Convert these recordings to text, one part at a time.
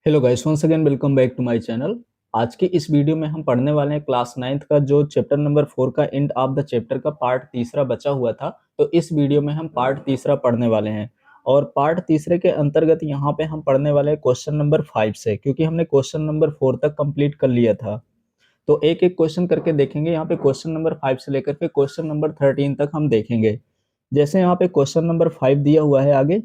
Hello guys, once again welcome back to my channel. आज की इस वीडियो में हम पढ़ने वाले हैं क्लास 9th का जो चैप्टर नंबर 4 का एंड ऑफ द चैप्टर का पार्ट तीसरा बचा हुआ था। तो इस वीडियो में हम पार्ट तीसरा पढ़ने वाले हैं और पार्ट तीसरे के अंतर्गत यहाँ पे हम पढ़ने वाले हैं क्वेश्चन नंबर 5 से, क्योंकि हमने क्वेश्चन नंबर 4 तक कंप्लीट कर लिया था। तो एक एक क्वेश्चन करके देखेंगे। यहाँ पे क्वेश्चन नंबर 5 से लेकर के क्वेश्चन नंबर 13 तक हम देखेंगे। जैसे यहाँ पे क्वेश्चन नंबर 5 दिया हुआ है आगे।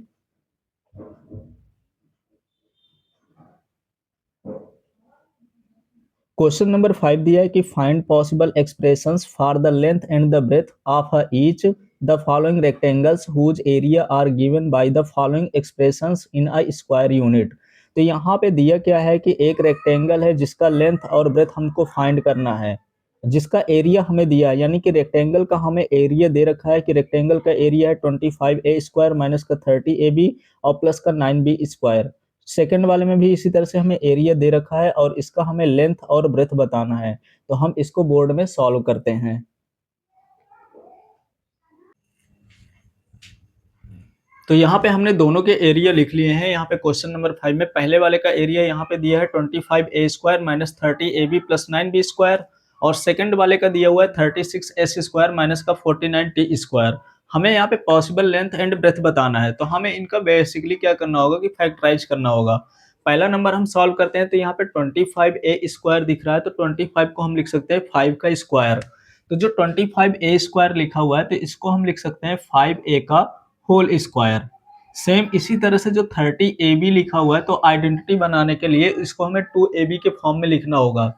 क्वेश्चन नंबर 5 दिया है कि find possible expressions for the length and the breadth of each the following rectangles whose area are given by the following expressions in a square unit. तो यहाँ पे दिया क्या है कि एक रेक्टेंगल है जिसका लेंथ और ब्रेथ हमको फाइंड करना है, जिसका एरिया हमें दिया है, यानी कि रेक्टेंगल का हमें एरिया दे रखा है कि रेक्टेंगल का एरिया है 25a² माइनस का 30ab और प्लस का 9b²। सेकंड वाले में भी इसी तरह से हमें एरिया दे रखा है और इसका हमें लेंथ और ब्रेथ बताना है। तो हम इसको बोर्ड में सॉल्व करते हैं। तो यहाँ पे हमने दोनों के एरिया लिख लिए हैं। यहाँ पे क्वेश्चन नंबर 5 में पहले वाले का एरिया यहाँ पे दिया है 25a² minus 30ab plus 9b², और सेकंड वाले का दिया हुआ है 36s² माइनस का 49t²। हमें यहाँ पे पॉसिबल लेंथ एंड ब्रेथ बताना है, तो हमें इनका बेसिकली क्या करना होगा कि फैक्टराइज करना होगा। पहला नंबर हम सॉल्व करते हैं, तो यहाँ पे 25a² दिख रहा है, तो 25 को हम लिख सकते हैं 5 का स्क्वायर। तो जो 25a² लिखा हुआ है तो इसको हम लिख सकते हैं 5a का होल स्क्वायर। सेम इसी तरह से जो 30ab लिखा हुआ है, तो आइडेंटिटी बनाने के लिए इसको हमें 2ab के फॉर्म में लिखना होगा।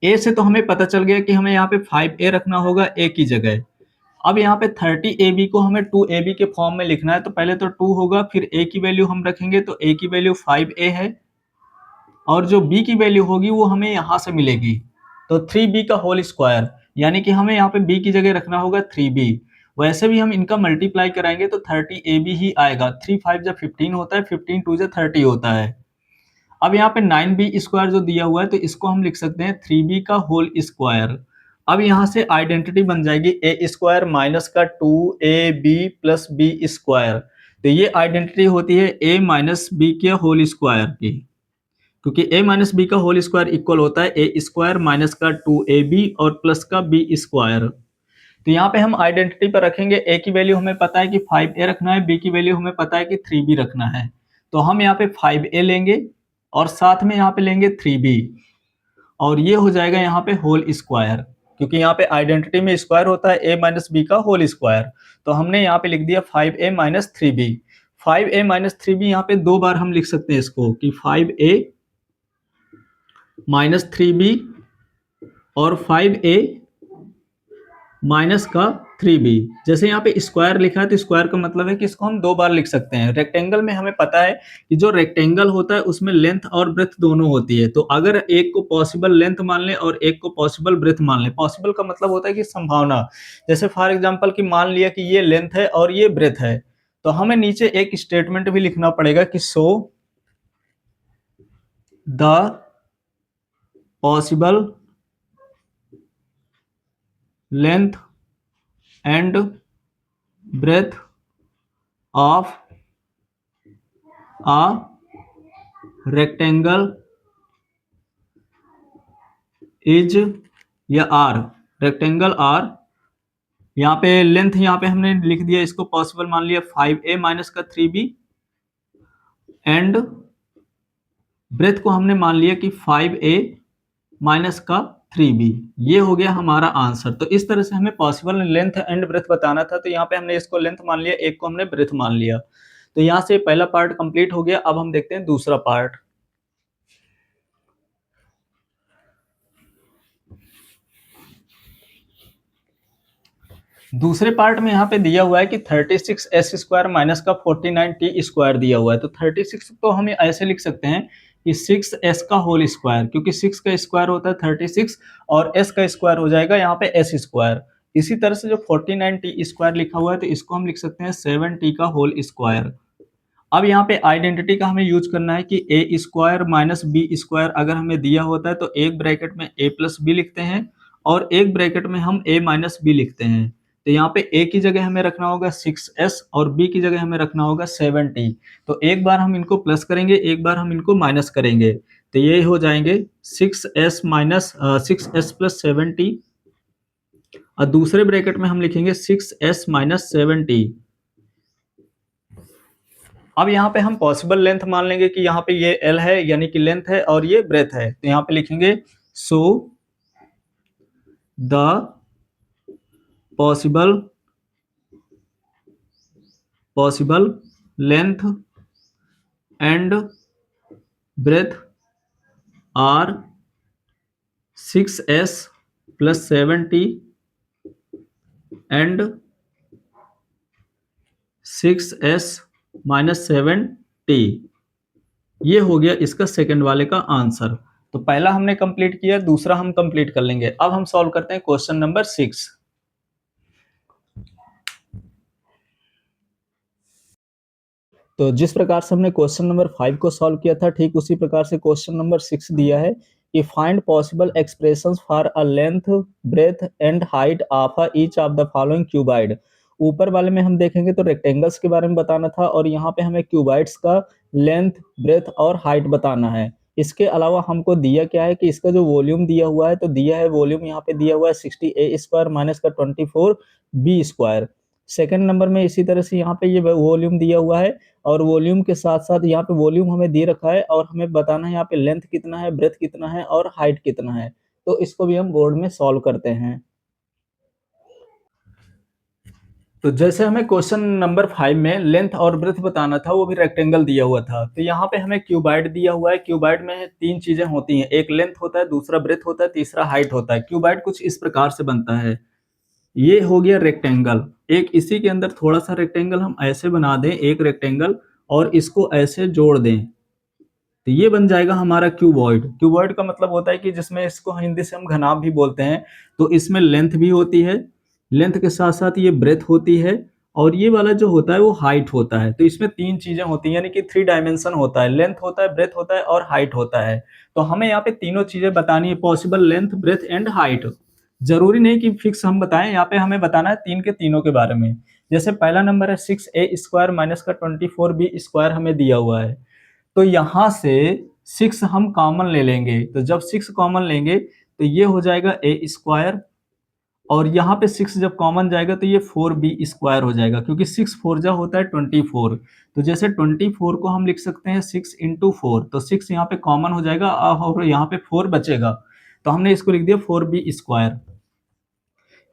ए से तो हमें पता चल गया कि हमें यहाँ पे 5a रखना होगा ए की जगह। अब यहाँ पे 30ab को हमें 2ab के फॉर्म में लिखना है, तो पहले तो 2 होगा, फिर a की वैल्यू हम रखेंगे, तो a की वैल्यू 5a है, और जो b की वैल्यू होगी वो हमें यहाँ से मिलेगी, तो 3b का होल स्क्वायर, यानी कि हमें यहाँ पे b की जगह रखना होगा 3b। वैसे भी हम इनका मल्टीप्लाई कराएंगे तो 30ab ही आएगा। 3 5 जब 15 होता है, 15 2 जब 30 होता है। अब यहाँ पे 9b² जो दिया हुआ है, तो इसको हम लिख सकते हैं 3b का होल स्क्वायर। अब यहाँ से आइडेंटिटी बन जाएगी a² माइनस का 2ab प्लस b²। तो ये आइडेंटिटी होती है a माइनस b के होल स्क्वायर की, क्योंकि a माइनस बी का होल स्क्वायर इक्वल होता है a² माइनस का 2ab और प्लस का b²। तो यहाँ पे हम आइडेंटिटी पर रखेंगे। a की वैल्यू हमें पता है कि 5a रखना है, b की वैल्यू हमें पता है कि 3b रखना है। तो हम यहाँ पे 5a लेंगे और साथ में यहाँ पे लेंगे 3b, और ये हो जाएगा यहाँ पे होल स्क्वायर, क्योंकि यहाँ पे आइडेंटिटी में स्क्वायर होता है a माइनस बी का होल स्क्वायर। तो हमने यहाँ पे लिख दिया 5a minus 3b। 5a minus 3b यहाँ पे दो बार हम लिख सकते हैं इसको कि 5a माइनस 3b और 5a माइनस का 3b। जैसे यहाँ पे स्क्वायर लिखा है तो स्क्वायर का मतलब है कि इसको हम दो बार लिख सकते हैं। रेक्टेंगल में हमें पता है कि जो रेक्टेंगल होता है उसमें लेंथ और ब्रेथ दोनों होती है, तो अगर एक को पॉसिबल लेंथ मान लें और एक को पॉसिबल ब्रेथ मान लें, पॉसिबल का मतलब होता है कि संभावना। जैसे फॉर एग्जाम्पल कि मान लिया कि ये लेंथ है और ये ब्रेथ है, तो हमें नीचे एक स्टेटमेंट भी लिखना पड़ेगा कि show the possible length and breadth of a rectangle is या r रेक्टेंगल r। यहाँ पे लेंथ यहाँ पे हमने लिख दिया, इसको पॉसिबल मान लिया 5a माइनस का 3b, एंड ब्रेथ को हमने मान लिया कि 5a माइनस का 3b। ये हो गया हमारा आंसर। तो इस तरह से हमें पॉसिबल लेंथ एंड ब्रेथ बताना था, तो यहाँ पे हमने इसको लेंथ मान लिया, एक को हमने ब्रेथ मान लिया। तो यहाँ से पहला पार्ट कंप्लीट हो गया। अब हम देखते हैं दूसरा पार्ट। दूसरे पार्ट में यहाँ पे दिया हुआ है कि 36s² माइनस का 49t² दिया हुआ है। तो 36 तो हम ऐसे लिख सकते हैं कि 6s का होल स्क्वायर, क्योंकि 6 का स्क्वायर होता है 36 और s का स्क्वायर हो जाएगा यहाँ पे s²। इसी तरह से जो 49t² लिखा हुआ है, तो इसको हम लिख सकते हैं 7t का होल स्क्वायर। अब यहाँ पे आइडेंटिटी का हमें यूज करना है कि a² माइनस b² अगर हमें दिया होता है तो एक ब्रैकेट में a प्लस बी लिखते हैं और एक ब्रैकेट में हम a माइनस बी लिखते हैं। तो यहाँ पे a की जगह हमें रखना होगा 6s और b की जगह हमें रखना होगा 7t। तो एक बार हम इनको प्लस करेंगे, एक बार हम इनको माइनस करेंगे, तो ये हो जाएंगे 6s प्लस 7t, और दूसरे ब्रैकेट में हम लिखेंगे 6s माइनस 7t। अब यहाँ पे हम पॉसिबल लेंथ मान लेंगे कि यहाँ पे ये l है यानी कि लेंथ है और ये ब्रेथ है, तो यहाँ पे लिखेंगे so the possible length and breadth are 6s plus 7t and 6s minus 7t। ये हो गया इसका सेकंड वाले का आंसर। तो पहला हमने कंप्लीट किया, दूसरा हम कंप्लीट कर लेंगे। अब हम सॉल्व करते हैं क्वेश्चन नंबर 6। तो जिस प्रकार से हमने क्वेश्चन नंबर 5 को सॉल्व किया था, ठीक उसी प्रकार से क्वेश्चन नंबर 6 दिया है कि find possible expressions for a length, breadth and height of each of the following cuboid. ऊपर वाले में हम देखेंगे तो रेक्टेंगल्स के बारे में बताना था, और यहाँ पे हमें क्यूबाइड्स का लेंथ, ब्रेथ और हाइट बताना है। इसके अलावा हमको दिया क्या है कि इसका जो वॉल्यूम दिया हुआ है, तो दिया है वॉल्यूम यहाँ पे दिया हुआ है 60a स्क्वायर माइनस का 24b स्क्वायर। सेकेंड नंबर में इसी तरह से यहाँ पे ये वॉल्यूम दिया हुआ है, और वॉल्यूम के साथ साथ यहाँ पे वॉल्यूम हमें दे रखा है और हमें बताना है यहाँ पे लेंथ कितना है, ब्रेथ कितना है और हाइट कितना है। तो इसको भी हम बोर्ड में सॉल्व करते हैं। तो जैसे हमें क्वेश्चन नंबर 5 में लेंथ और ब्रेथ बताना था, वो भी रेक्टेंगल दिया हुआ था। तो यहाँ पे हमें क्यूबाइड दिया हुआ है। क्यूबाइड में 3 चीजें होती हैं, एक लेंथ होता है, दूसरा ब्रेथ होता है, तीसरा हाइट होता है। क्यूबाइड कुछ इस प्रकार से बनता है। ये हो गया रेक्टेंगल, एक इसी के अंदर थोड़ा सा रेक्टेंगल हम ऐसे बना दें, एक रेक्टेंगल, और इसको ऐसे जोड़ दें, तो ये बन जाएगा हमारा क्यूबॉइड। क्यूबॉइड का मतलब होता है कि जिसमें इसको हिंदी से हम घनाभ भी बोलते हैं। तो इसमें लेंथ भी होती है, लेंथ के साथ साथ ये ब्रेथ होती है, और ये वाला जो होता है वो हाइट होता है। तो इसमें 3 चीजें होती हैं, यानी कि 3 डायमेंशन होता है, लेंथ होता है, ब्रेथ होता है और हाइट होता है। तो हमें यहाँ पे तीनों चीजें बतानी है, possible length, breadth and height. जरूरी नहीं कि फिक्स हम बताएं, यहाँ पे हमें बताना है तीन के तीनों के बारे में। जैसे पहला नंबर है 6a स्क्वायर माइनस का 24b स्क्वायर हमें दिया हुआ है। तो यहां से 6 हम कॉमन ले लेंगे, तो जब 6 कॉमन लेंगे तो ये हो जाएगा ए स्क्वायर, और यहाँ पे 6 जब कॉमन जाएगा तो ये 4b स्क्वायर हो जाएगा, क्योंकि 6 4 जा होता है 24। तो जैसे 24 को हम लिख सकते हैं 6 इंटू 4, तो 6 यहाँ पे कॉमन हो जाएगा और यहाँ पे 4 बचेगा, तो हमने इसको लिख दिया 4b स्क्वायर।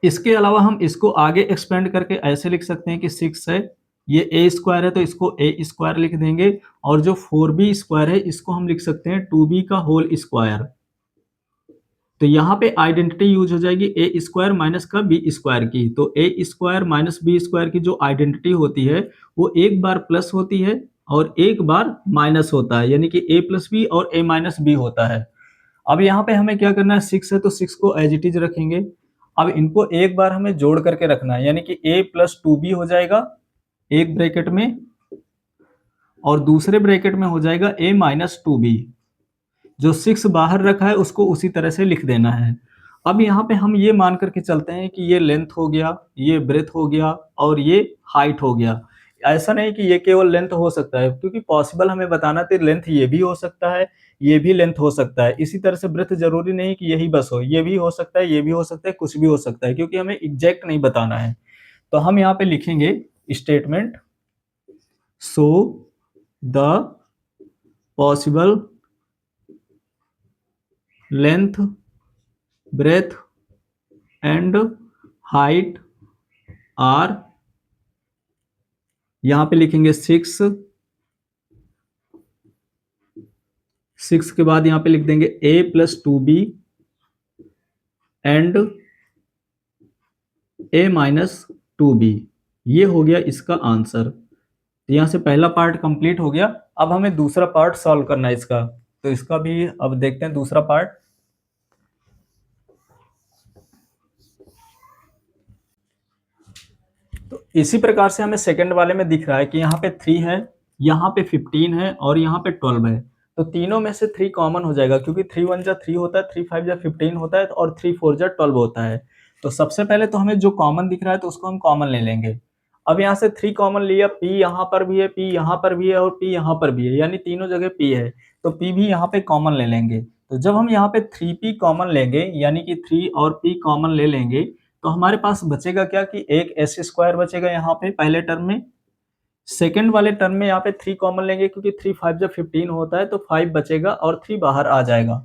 इसके अलावा हम इसको आगे एक्सपेंड करके ऐसे लिख सकते हैं कि 6 है, ये ए स्क्वायर है तो इसको ए स्क्वायर लिख देंगे, और जो 4b स्क्वायर है इसको हम लिख सकते हैं 2b का होल स्क्वायर। तो यहाँ पे आइडेंटिटी यूज हो जाएगी ए स्क्वायर माइनस का बी स्क्वायर की। तो A square minus B square की जो आइडेंटिटी होती है वो एक बार प्लस होती है और एक बार माइनस होता है, यानी कि ए प्लस बी और ए माइनस बी होता है। अब यहाँ पे हमें क्या करना है, 6 है तो 6 को एज इट इज रखेंगे। अब इनको एक बार हमें जोड़ करके रखना है, यानी कि a प्लस 2b हो जाएगा एक ब्रैकेट में, और दूसरे ब्रैकेट में हो जाएगा a माइनस 2b। जो 6 बाहर रखा है उसको उसी तरह से लिख देना है। अब यहाँ पे हम ये मान करके चलते हैं कि ये लेंथ हो गया, ये ब्रेथ हो गया और ये हाइट हो गया। ऐसा नहीं कि ये केवल लेंथ हो सकता है, क्योंकि पॉसिबल हमें बताना था, लेंथ ये भी हो सकता है, ये भी लेंथ हो सकता है। इसी तरह से ब्रेथ जरूरी नहीं कि यही बस हो, ये भी हो सकता है, ये भी हो सकता है, कुछ भी हो सकता है, क्योंकि हमें एग्जैक्ट नहीं बताना है। तो हम यहाँ पे लिखेंगे statement, so the possible length, breadth and height are, यहां पे लिखेंगे 6 के बाद यहां पे लिख देंगे a plus 2b and a minus 2b। ये हो गया इसका आंसर। तो यहां से पहला पार्ट कंप्लीट हो गया। अब हमें दूसरा पार्ट सॉल्व करना है इसका, तो इसका भी अब देखते हैं दूसरा पार्ट। तो इसी प्रकार से हमें सेकंड वाले में दिख रहा है कि यहाँ पे 3 है, यहाँ पे 15 है और यहाँ पे 12 है। तो तीनों में से 3 कॉमन हो जाएगा, क्योंकि 3 1 जा 3 होता है, 3 5 जा 15 होता है और 3 4 जा 12 होता है। तो सबसे पहले तो हमें जो कॉमन दिख रहा है तो उसको हम कॉमन ले लेंगे। अब यहाँ से 3 कॉमन लिया, P यहाँ पर भी है, P यहाँ पर भी है और P यहाँ पर भी है, यानी तीनों जगह P है, तो P भी यहाँ पे कॉमन ले लेंगे। तो जब हम यहाँ पे 3P कॉमन लेंगे, यानी कि 3 और P कॉमन ले लेंगे, तो हमारे पास बचेगा क्या कि एक S स्क्वायर बचेगा यहाँ पे पहले टर्म में। सेकेंड वाले टर्म में यहाँ पे 3 कॉमन लेंगे, क्योंकि 3 5 जब 15 होता है तो 5 बचेगा और 3 बाहर आ जाएगा,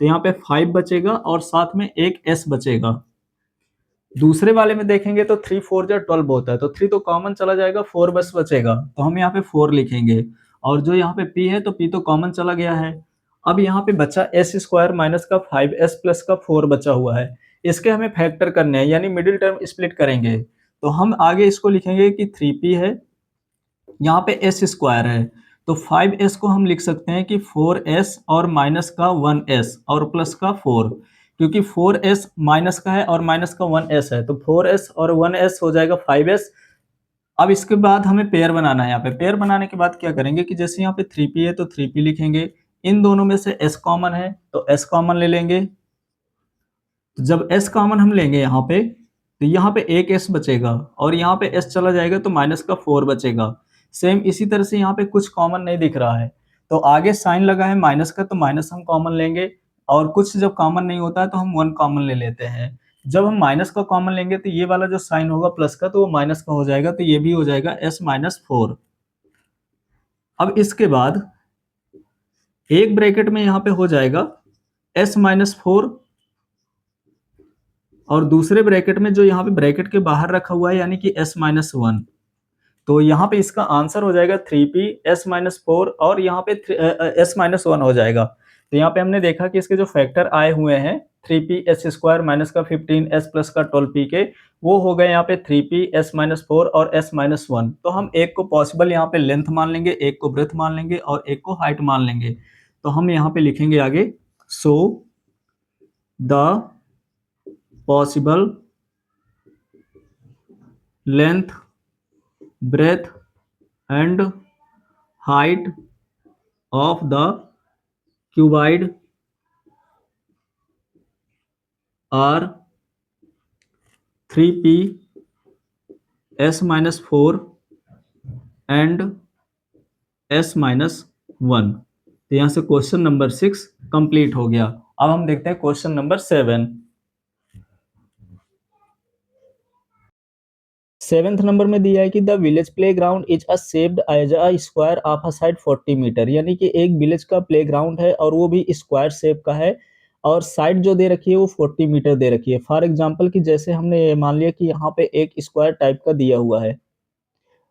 तो यहाँ पे 5 बचेगा और साथ में एक S बचेगा। दूसरे वाले में देखेंगे तो 3 4 जा 12 होता है, तो 3 तो कॉमन चला जाएगा, 4 बस बचेगा, तो हम यहाँ पे 4 लिखेंगे। और जो यहाँ पे P है तो P तो कॉमन चला गया है। अब यहाँ पे बचा S स्क्वायर माइनस का 5S प्लस का 4 बचा हुआ है, इसके हमें फैक्टर करने हैं, यानी मिडिल टर्म स्प्लिट करेंगे। तो हम आगे इसको लिखेंगे कि 3P है, यहाँ पे S स्क्वायर है, तो 5S को हम लिख सकते हैं कि 4S और माइनस का 1S और प्लस का 4, क्योंकि 4S माइनस का है और माइनस का 1S है, तो 4S और 1S हो जाएगा 5S। अब इसके बाद हमें पेयर बनाना है। यहाँ पे पेयर बनाने के बाद क्या करेंगे कि जैसे यहाँ पे 3P है तो 3P लिखेंगे, इन दोनों में से S कॉमन है तो S कॉमन ले लेंगे। तो जब S कॉमन हम लेंगे यहाँ पे, तो यहाँ पे एक S बचेगा और यहाँ पे S चला जाएगा तो माइनस का 4 बचेगा। सेम इसी तरह से यहाँ पे कुछ कॉमन नहीं दिख रहा है, तो आगे साइन लगा है माइनस का, तो माइनस हम कॉमन लेंगे, और कुछ जब कॉमन नहीं होता है तो हम 1 कॉमन ले लेते हैं। जब हम माइनस का कॉमन लेंगे तो ये वाला जो साइन होगा प्लस का, तो वो माइनस का हो जाएगा, तो ये भी हो जाएगा S माइनस 4। अब इसके बाद एक ब्रैकेट में यहाँ पे हो जाएगा S माइनस 4, और दूसरे ब्रैकेट में जो यहाँ पे ब्रैकेट के बाहर रखा हुआ है यानी कि S माइनस 1, तो यहाँ पे इसका आंसर हो जाएगा 3P S माइनस 4 और यहाँ पे S माइनस 1 हो जाएगा। तो यहाँ पे हमने देखा कि इसके जो फैक्टर आए हुए हैं 3P S स्क्वायर माइनस का 15 S प्लस का 12P के, वो हो गए यहाँ पे 3P S माइनस 4 और S माइनस 1। तो हम एक को पॉसिबल यहाँ पे लेंथ मान लेंगे, एक को ब्रेथ मान लेंगे और एक को हाइट मान लेंगे। तो हम यहाँ पे लिखेंगे आगे, सो the possible length, breadth and height of the cuboid are 3P S minus 4 and S minus 1। तो यहाँ से क्वेश्चन नंबर 6 कंप्लीट हो गया। अब हम देखते हैं क्वेश्चन नंबर 7। 7th नंबर में दिया है कि the village play ground is a shaped as a square of a side 40 metre, यानी कि एक विलेज का प्ले ग्राउंड है और वो भी स्क्वायर शेप का है, और साइड जो दे रखी है वो 40 मीटर दे रखी है। फॉर एग्जांपल कि जैसे हमने मान लिया कि यहाँ पे एक स्क्वायर टाइप का दिया हुआ है,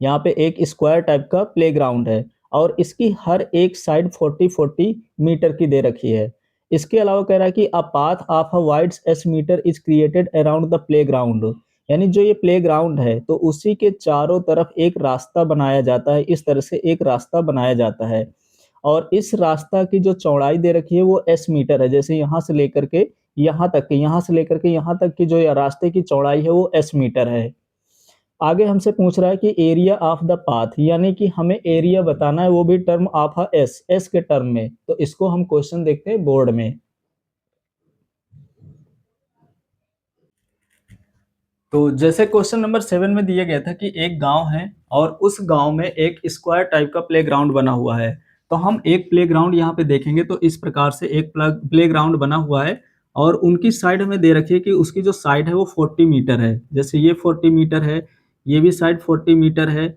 यहाँ पे एक स्क्वायर टाइप का प्ले ग्राउंड है और इसकी हर एक साइड 40 मीटर की दे रखी है। इसके अलावा कह रहा है कि a path of a wide S metre is created around the play ground, यानी जो ये प्ले ग्राउंड है तो उसी के चारों तरफ एक रास्ता बनाया जाता है, इस तरह से एक रास्ता बनाया जाता है, और इस रास्ता की जो चौड़ाई दे रखी है वो एस मीटर है। जैसे यहाँ से लेकर के यहाँ तक की, यहाँ से लेकर के यहाँ तक की जो रास्ते की चौड़ाई है वो एस मीटर है। आगे हमसे पूछ रहा है कि एरिया ऑफ द पाथ, यानी कि हमें एरिया बताना है, वो भी टर्म ऑफ एस के टर्म में। तो इसको हम क्वेश्चन देखते हैं बोर्ड में। तो जैसे क्वेश्चन नंबर 7 में दिया गया था कि एक गांव है और उस गांव में एक स्क्वायर टाइप का प्लेग्राउंड बना हुआ है, तो हम एक प्लेग्राउंड यहाँ पे देखेंगे तो इस प्रकार से एक प्लेग्राउंड बना हुआ है और उनकी साइड हमें दे रखी है कि उसकी जो साइड है वो 40 मीटर है। जैसे ये 40 मीटर है, ये भी साइड 40 मीटर है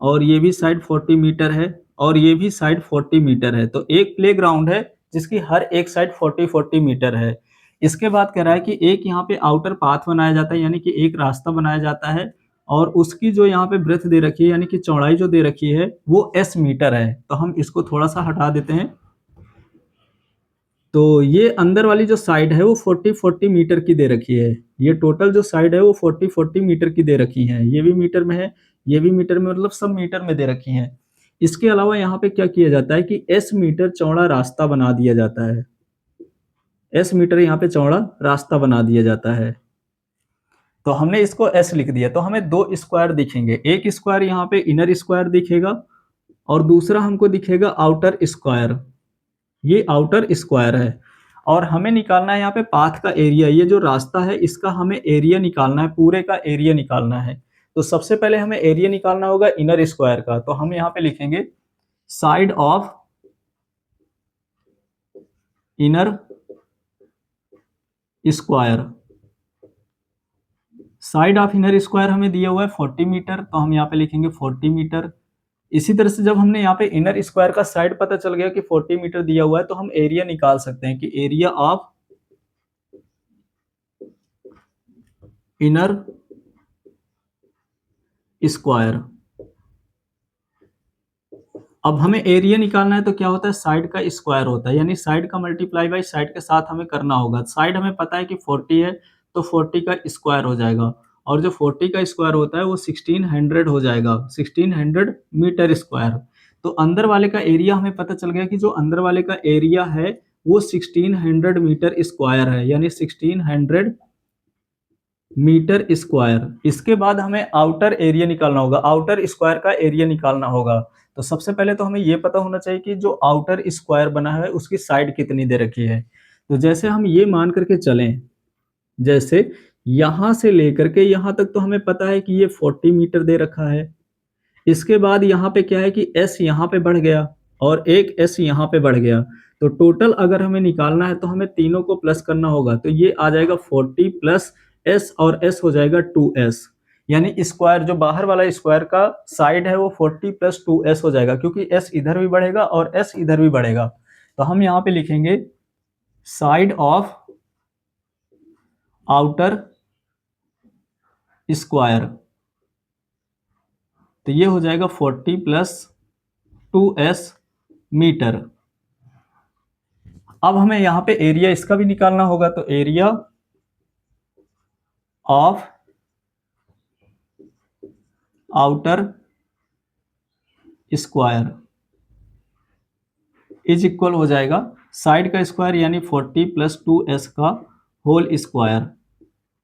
और ये भी साइड 40 मीटर है और ये भी साइड 40 मीटर है। तो एक प्लेग्राउंड है जिसकी हर एक साइड 40 मीटर है। इसके बाद कह रहा है कि एक यहाँ पे आउटर पाथ बनाया जाता है, यानी कि एक रास्ता बनाया जाता है, और उसकी जो यहाँ पे ब्रेथ दे रखी है यानी कि चौड़ाई जो दे रखी है वो एस मीटर है। तो हम इसको थोड़ा सा हटा देते हैं। तो ये अंदर वाली जो साइड है वो 40 मीटर की दे रखी है। ये टोटल जो साइड है वो 40 मीटर की दे रखी है। ये भी मीटर में है, ये भी मीटर में, मतलब सब मीटर में दे रखी हैं। इसके अलावा यहाँ पे क्या किया जाता है कि एस मीटर चौड़ा रास्ता बना दिया जाता है। एस मीटर यहाँ पे चौड़ा रास्ता बना दिया जाता है। तो हमने इसको एस लिख दिया, तो हमें दो स्क्वायर दिखेंगे। एक स्क्वायर यहाँ पे इनर स्क्वायर दिखेगा और दूसरा हमको दिखेगा आउटर स्क्वायर। ये आउटर स्क्वायर है और हमें निकालना है यहाँ पे पाथ का एरिया, ये जो रास्ता है इसका हमें एरिया निकालना है, पूरे का एरिया निकालना है। तो सबसे पहले हमें एरिया निकालना होगा इनर स्क्वायर का, तो हम यहाँ पे लिखेंगे side of inner square. Side of inner square हमें दिया हुआ है 40 मीटर, तो हम यहाँ पे लिखेंगे 40 मीटर। इसी तरह से जब हमने यहाँ पे इनर स्क्वायर का साइड पता चल गया कि 40 मीटर दिया हुआ है, तो हम एरिया निकाल सकते हैं कि एरिया ऑफ इनर स्क्वायर। अब हमें एरिया निकालना है तो क्या होता है, साइड का स्क्वायर होता है, यानी साइड का मल्टीप्लाई बाय साइड के साथ हमें करना होगा। साइड हमें पता है कि 40 है, तो 40 का स्क्वायर हो जाएगा, और जो 40 का स्क्वायर होता है वो 1600 हो जाएगा, 1600 मीटर स्क्वायर। तो अंदर वाले का एरिया हमें पता चल गया कि जो अंदर वाले का एरिया है वो 1600 मीटर स्क्वायर है, यानी 1600 मीटर स्क्वायर। इसके बाद हमें आउटर एरिया निकालना होगा, आउटर स्क्वायर का एरिया निकालना होगा। तो सबसे पहले तो हमें ये पता होना चाहिए कि जो आउटर स्क्वायर बना है उसकी साइड कितनी दे रखी है। तो जैसे हम ये मान करके चलें, जैसे यहां से लेकर के यहां तक तो हमें पता है कि ये 40 मीटर दे रखा है। इसके बाद यहाँ पे क्या है कि s यहाँ पे बढ़ गया और एक s यहाँ पे बढ़ गया, तो टोटल अगर हमें निकालना है तो हमें तीनों को प्लस करना होगा। तो ये आ जाएगा 40 प्लस s और s हो जाएगा 2s, यानी स्क्वायर जो बाहर वाला स्क्वायर का साइड है वो 40 प्लस 2s हो जाएगा, क्योंकि s इधर भी बढ़ेगा और s इधर भी बढ़ेगा। तो हम यहाँ पे लिखेंगे साइड ऑफ आउटर स्क्वायर, तो ये हो जाएगा 40 प्लस 2s मीटर। अब हमें यहाँ पे एरिया इसका भी निकालना होगा, तो area of outer square is equal हो जाएगा साइड का स्क्वायर यानी 40 प्लस 2s का होल स्क्वायर,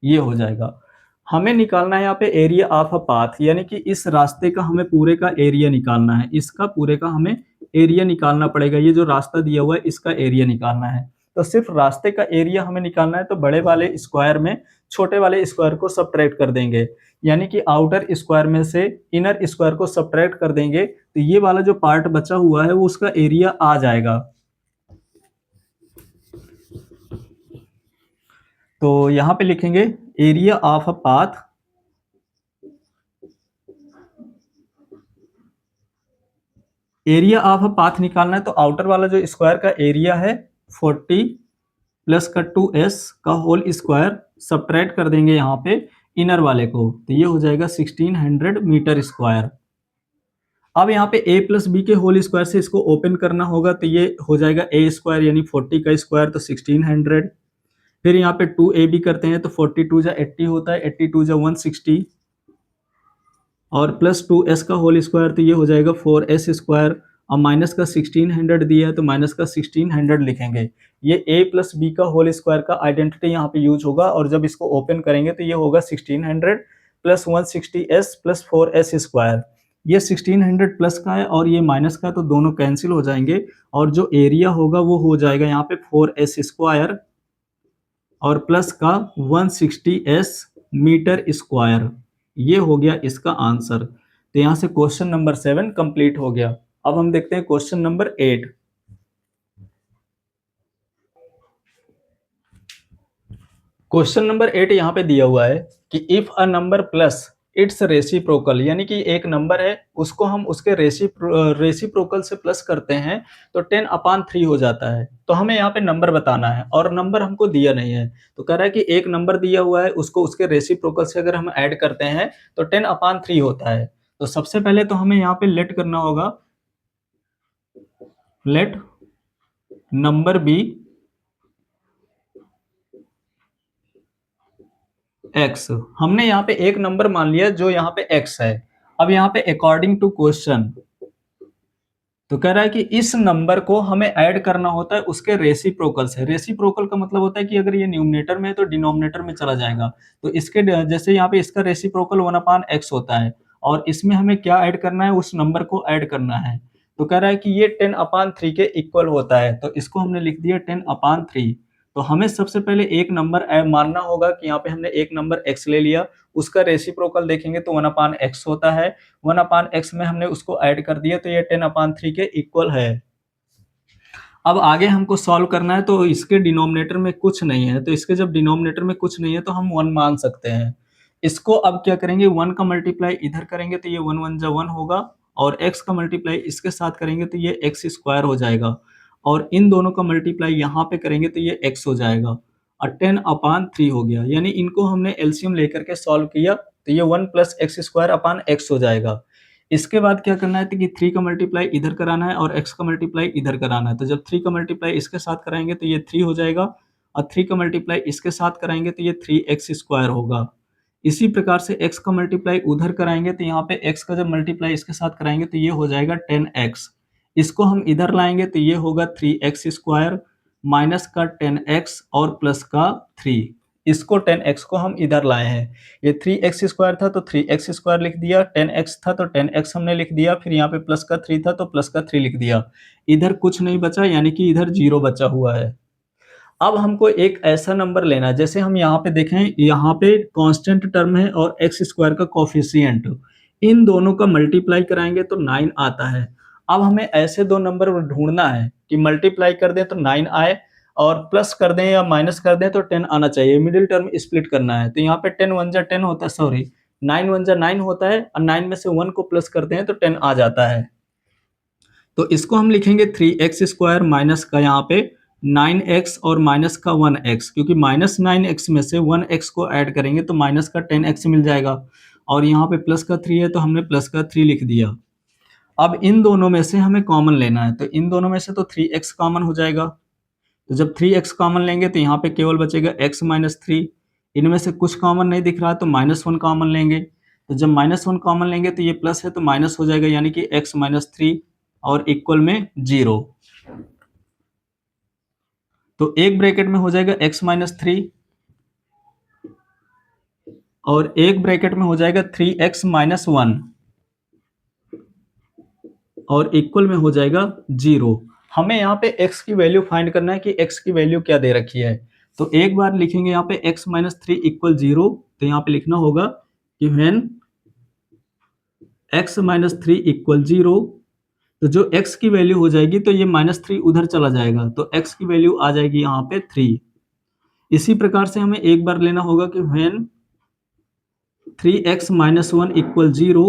ये हो जाएगा। हमें निकालना है यहाँ पे एरिया ऑफ अ पाथ, यानी कि इस रास्ते का हमें पूरे का एरिया निकालना है, इसका पूरे का हमें एरिया निकालना पड़ेगा। ये जो रास्ता दिया हुआ है इसका एरिया निकालना है, तो सिर्फ रास्ते का एरिया हमें निकालना है। तो बड़े वाले स्क्वायर में छोटे वाले स्क्वायर को सबट्रैक्ट कर देंगे, यानी कि आउटर स्क्वायर में से इनर स्क्वायर को सबट्रैक्ट कर देंगे, तो ये वाला जो पार्ट बचा हुआ है वो उसका एरिया आ जाएगा। तो यहां पे लिखेंगे area of a path area of a path निकालना है, तो आउटर वाला जो स्क्वायर का एरिया है 40 प्लस का 2s का होल स्क्वायर सबट्रैक्ट कर देंगे यहाँ पे इनर वाले को, तो ये हो जाएगा 1600 मीटर स्क्वायर। अब यहाँ पे a प्लस बी के होल स्क्वायर से इसको ओपन करना होगा, तो ये हो जाएगा a स्क्वायर यानी 40 का स्क्वायर, तो 1600। फिर यहाँ पे 2ab करते हैं तो 42 जा 80 होता है, 82 जा 160 और प्लस 2s का होल स्क्वायर, तो ये हो जाएगा 4s स्क्वायर। अब माइनस का 1600 दिया है तो माइनस का 1600 लिखेंगे। ये a प्लस बी का होल स्क्वायर का आइडेंटिटी यहाँ पे यूज होगा, और जब इसको ओपन करेंगे तो ये होगा 1600 plus 160s plus 4s square. ये 1600 प्लस का है और ये माइनस का, तो दोनों कैंसिल हो जाएंगे, और जो एरिया होगा वो हो जाएगा यहाँ पे 4s स्क्वायर और प्लस का 160s मीटर स्क्वायर। ये हो गया इसका आंसर। तो यहां से क्वेश्चन नंबर 7 कंप्लीट हो गया। अब हम देखते हैं क्वेश्चन नंबर 8। क्वेश्चन नंबर 8 यहाँ पे दिया हुआ है कि if a number plus it's reciprocal, यानी कि एक नंबर है उसको हम उसके रेसिप्रोकल से प्लस करते हैं तो 10/3 हो जाता है। तो हमें यहाँ पे नंबर बताना है और नंबर हमको दिया नहीं है, तो कह रहा है कि एक नंबर दिया हुआ है उसको उसके रेसिप्रोकल से अगर हम ऐड करते हैं तो 10/3 होता है। तो सबसे पहले तो हमें यहाँ पे लेट करना होगा, लेट नंबर बी x। हमने यहाँ पे एक नंबर मान लिया जो यहाँ पे x है। अब यहाँ पे अकॉर्डिंग टू क्वेश्चन, तो कह रहा है कि इस नंबर को हमें ऐड करना होता है उसके रेसिप्रोकल से। रेसिप्रोकल का मतलब होता है कि अगर ये न्यूमरेटर में है तो डिनोमिनेटर में चला जाएगा। तो इसके जैसे यहाँ पे इसका रेसिप्रोकल 1/x होता है, और इसमें हमें क्या ऐड करना है, उस नंबर को ऐड करना है। तो कह रहा है कि ये 10/3 के इक्वल होता है, तो इसको हमने लिख दिया 10/3। तो हमें सबसे पहले एक नंबर मानना होगा कि यहाँ पे हमने एक नंबर x ले लिया, उसका रेसिप्रोकल देखेंगे तो 1/x होता है, 1/x में हमने उसको ऐड कर दिया तो ये 10/3 के इक्वल है। अब आगे हमको सॉल्व करना है, तो इसके डिनोमिनेटर में कुछ नहीं है, तो इसके जब डिनोमिनेटर में कुछ नहीं है तो हम 1 मान सकते हैं। इसको अब क्या करेंगे, 1 का मल्टीप्लाई इधर करेंगे तो ये 1 1 जा 1 होगा, और x का मल्टीप्लाई इसके साथ करेंगे तो ये x स्क्वायर हो जाएगा, और इन दोनों का मल्टीप्लाई यहाँ पे करेंगे तो ये x हो जाएगा, और 10/3 हो गया। यानी इनको हमने एलसीएम लेकर के सॉल्व किया तो ये 1 + x² हो जाएगा। इसके बाद क्या करना है कि 3 का मल्टीप्लाई इधर कराना है और x का मल्टीप्लाई इधर कराना है। तो जब 3 का मल्टीप्लाई इसके साथ कराएंगे तो ये 3 हो जाएगा, और 3 का मल्टीप्लाई इसके साथ कराएंगे तो ये 3x² होगा। इसी प्रकार से x का मल्टीप्लाई उधर कराएंगे तो यहाँ पे x का जब मल्टीप्लाई इसके साथ कराएंगे तो ये हो जाएगा 10x। इसको हम इधर लाएंगे तो ये होगा 3x² माइनस का 10x और प्लस का 3। इसको 10x को हम इधर लाए हैं, ये 3x² था तो 3x² लिख दिया, 10x था तो 10x हमने लिख दिया, फिर यहाँ पे प्लस का 3 था तो प्लस का 3 लिख दिया। इधर कुछ नहीं बचा, यानी कि इधर 0 बचा हुआ है। अब हमको एक ऐसा नंबर लेना है, जैसे हम यहाँ पे देखें, यहाँ पे कांस्टेंट टर्म है और x² का कोफिशिएंट, इन दोनों का मल्टीप्लाई कराएंगे तो 9 आता है। अब हमें ऐसे दो नंबर ढूंढना है कि मल्टीप्लाई कर दें तो 9 आए, और प्लस कर दें या माइनस कर दें तो 10 आना चाहिए। मिडिल टर्म स्प्लिट करना है, तो यहाँ पे 10 1 जा 10 होता है, सॉरी 9 1 जा 9 होता है, और 9 में से 1 को प्लस करते हैं तो 10 आ जाता है। तो इसको हम लिखेंगे 3x² माइनस का यहाँ पे 9x और माइनस का 1x, क्योंकि -9x में से 1x को ऐड करेंगे तो माइनस का 10x मिल जाएगा, और यहाँ पे प्लस का 3 है तो हमने प्लस का 3 लिख दिया। अब इन दोनों में से हमें कॉमन लेना है, तो इन दोनों में से तो 3x कॉमन हो जाएगा, तो जब 3x कॉमन लेंगे तो यहाँ पे केवल बचेगा x माइनस 3। इनमें से कुछ कॉमन नहीं दिख रहा तो -1 कॉमन लेंगे, तो जब -1 कॉमन लेंगे तो ये प्लस है तो माइनस हो जाएगा, यानी कि x माइनस 3 और इक्वल में 0। तो एक ब्रैकेट में हो जाएगा x माइनस 3 और एक ब्रैकेट में हो जाएगा 3x माइनस 1 और इक्वल में हो जाएगा 0। हमें यहाँ पे x की वैल्यू फाइंड करना है कि x की वैल्यू क्या दे रखी है। तो एक बार लिखेंगे यहाँ पे x माइनस 3 इक्वल 0, तो यहाँ पे लिखना होगा कि व्हेन x माइनस 3 इक्वल 0, तो जो x की वैल्यू हो जाएगी तो ये -3 उधर चला जाएगा, तो x की वैल्यू आ जाएगी यहाँ पे 3। इसी प्रकार से हमें एक बार लेना होगा कि व्हेन 3x माइनस 1 इक्वल 0,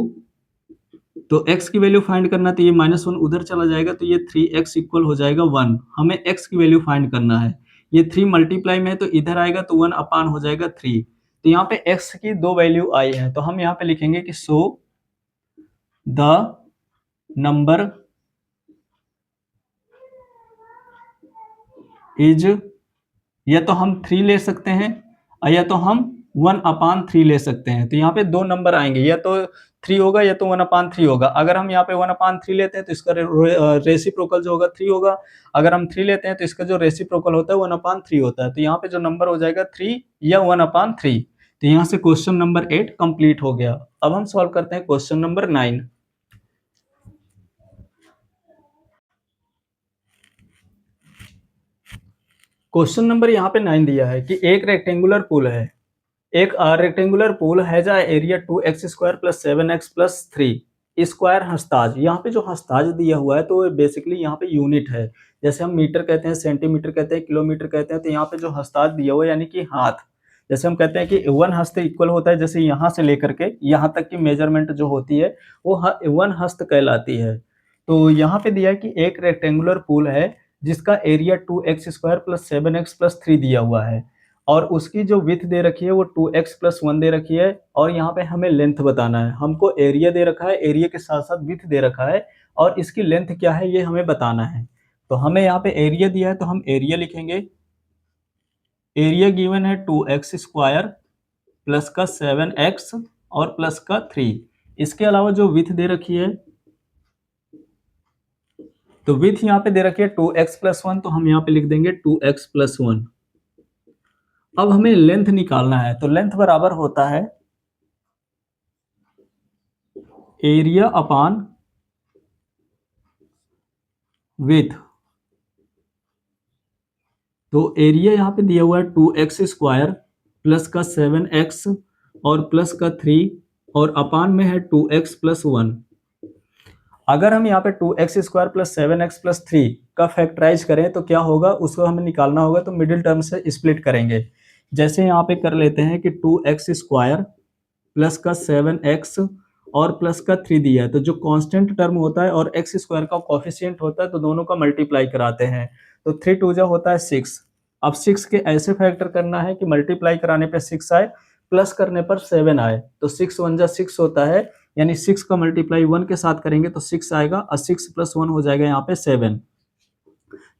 तो x की वैल्यू फाइंड करना, तो ये -1 उधर चला जाएगा तो ये 3x इक्वल हो जाएगा 1। हमें x की वैल्यू फाइंड करना है, ये 3 मल्टीप्लाई में है तो इधर आएगा तो 1 अपान हो जाएगा 3। तो यहाँ पे x की दो वैल्यू आई है, तो हम यहाँ पे लिखेंगे कि सो द नंबर इज, या तो हम 3 ले सकते हैं या तो हम 1/3 ले सकते हैं। तो यहाँ पे दो नंबर आएंगे, या तो 3 होगा या तो 1/3 होगा। अगर हम यहाँ पे 1/3 लेते हैं तो इसका रेसिप्रोकल जो होगा 3 होगा, अगर हम 3 लेते हैं तो इसका जो रेसिप्रोकल होता है 1/3 होता है। तो यहाँ पे जो नंबर हो जाएगा 3 या 1/3। तो यहाँ से क्वेश्चन नंबर 8 कंप्लीट हो गया। अब हम सॉल्व करते हैं क्वेश्चन नंबर 9। क्वेश्चन नंबर यहाँ पे 9 दिया है कि एक रेक्टेंगुलर पूल है, एक rectangular pool has a area 2x² + 7x + 3 square हस्ताज। यहाँ पे जो हस्ताज दिया हुआ है तो बेसिकली यहाँ पे यूनिट है, जैसे हम मीटर कहते हैं, सेंटीमीटर कहते हैं, किलोमीटर कहते हैं, तो यहाँ पे जो हस्ताज दिया हुआ है यानी कि हाथ, जैसे हम कहते हैं कि 1 हस्त इक्वल होता है, जैसे यहाँ से लेकर के यहाँ तक की मेजरमेंट जो होती है वो 1 हस्त कहलाती है। तो यहाँ पे दिया है कि एक रेक्टेंगुलर पूल है जिसका एरिया 2x² + 7x + 3 दिया हुआ है, और उसकी जो विड्थ दे रखी है वो 2x + 1 दे रखी है, और यहाँ पे हमें लेंथ बताना है। हमको एरिया दे रखा है, एरिया के साथ साथ विड्थ दे रखा है, और इसकी लेंथ क्या है ये हमें बताना है। तो हमें यहाँ पे एरिया दिया है तो हम एरिया लिखेंगे। एरिया गिवन है 2x² प्लस का 7x और प्लस का 3। इसके अलावा जो विड्थ दे रखी है, तो विड्थ यहाँ पे दे रखी है 2x + 1, तो हम यहाँ पे लिख देंगे 2x + 1। अब हमें लेंथ निकालना है, तो लेंथ बराबर होता है एरिया अपान विड्थ। तो एरिया यहाँ पे दिया हुआ है 2x² प्लस का 7x और प्लस का 3 और अपान में है 2x प्लस 1। अगर हम यहाँ पे 2x² प्लस 7x प्लस 3 का फैक्टराइज करें तो क्या होगा, उसको हमें निकालना होगा, तो मिडिल टर्म से स्प्लिट करेंगे। जैसे यहाँ पे कर लेते हैं कि 2x² प्लस का 7x और प्लस का 3 दिया है, तो जो कांस्टेंट टर्म होता है और x² का कोफिशिएंट होता है तो दोनों का मल्टीप्लाई कराते हैं, तो 3 2 जा होता है 6। अब 6 के ऐसे फैक्टर करना है कि मल्टीप्लाई कराने पे 6 आए, प्लस करने पर 7 आए, तो 6 1 जा 6 होता है, यानी 6 का मल्टीप्लाई 1 के साथ करेंगे तो 6 आएगा और 6 प्लस 1 हो जाएगा यहाँ पे 7।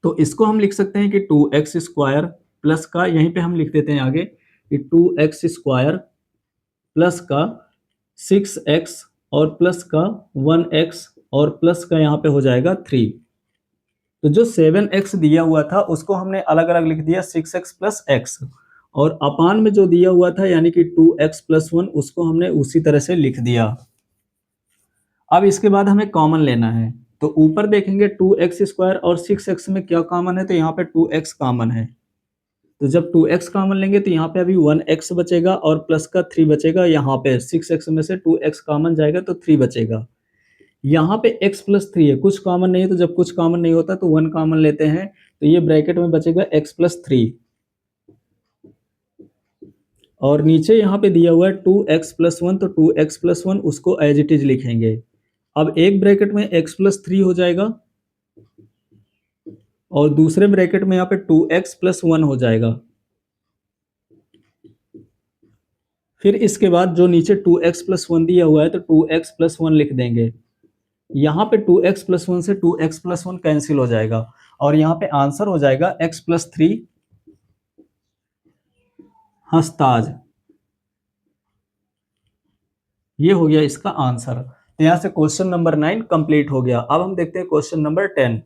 तो इसको हम लिख सकते हैं कि 2x² प्लस का, यहीं पे हम लिख देते हैं आगे कि 2x² प्लस का 6x और प्लस का 1x और प्लस का यहाँ पे हो जाएगा 3। तो जो 7x दिया हुआ था उसको हमने अलग अलग लिख दिया 6x प्लस x, और अपान में जो दिया हुआ था यानी कि 2x प्लस 1 उसको हमने उसी तरह से लिख दिया। अब इसके बाद हमें कॉमन लेना है, तो ऊपर देखेंगे 2x² और 6x में क्या कॉमन है, तो यहाँ पे 2x कॉमन है, तो जब 2x कॉमन लेंगे तो यहाँ पे अभी 1x बचेगा और प्लस का 3 बचेगा, यहाँ पे 6x में से 2x कॉमन जाएगा तो 3 बचेगा। यहाँ पे x प्लस 3 है, कुछ कॉमन नहीं है, तो जब कुछ कॉमन नहीं होता तो 1 कॉमन लेते हैं, तो ये ब्रैकेट में बचेगा x प्लस 3, और नीचे यहाँ पे दिया हुआ है 2x प्लस 1, तो 2x प्लस 1 उसको एज इट इज लिखेंगे। अब एक ब्रैकेट में x प्लस 3 हो जाएगा और दूसरे ब्रैकेट में यहाँ पे 2x प्लस 1 हो जाएगा। फिर इसके बाद जो नीचे 2x प्लस 1 दिया हुआ है तो 2x प्लस 1 लिख देंगे। यहाँ पे 2x प्लस 1 से 2x प्लस 1 कैंसिल हो जाएगा और यहाँ पे आंसर हो जाएगा x प्लस 3 हस्ताज। ये हो गया इसका आंसर। तो यहाँ से क्वेश्चन नंबर 9 कंप्लीट हो गया। अब हम देखते हैं क्वेश्चन नंबर 10।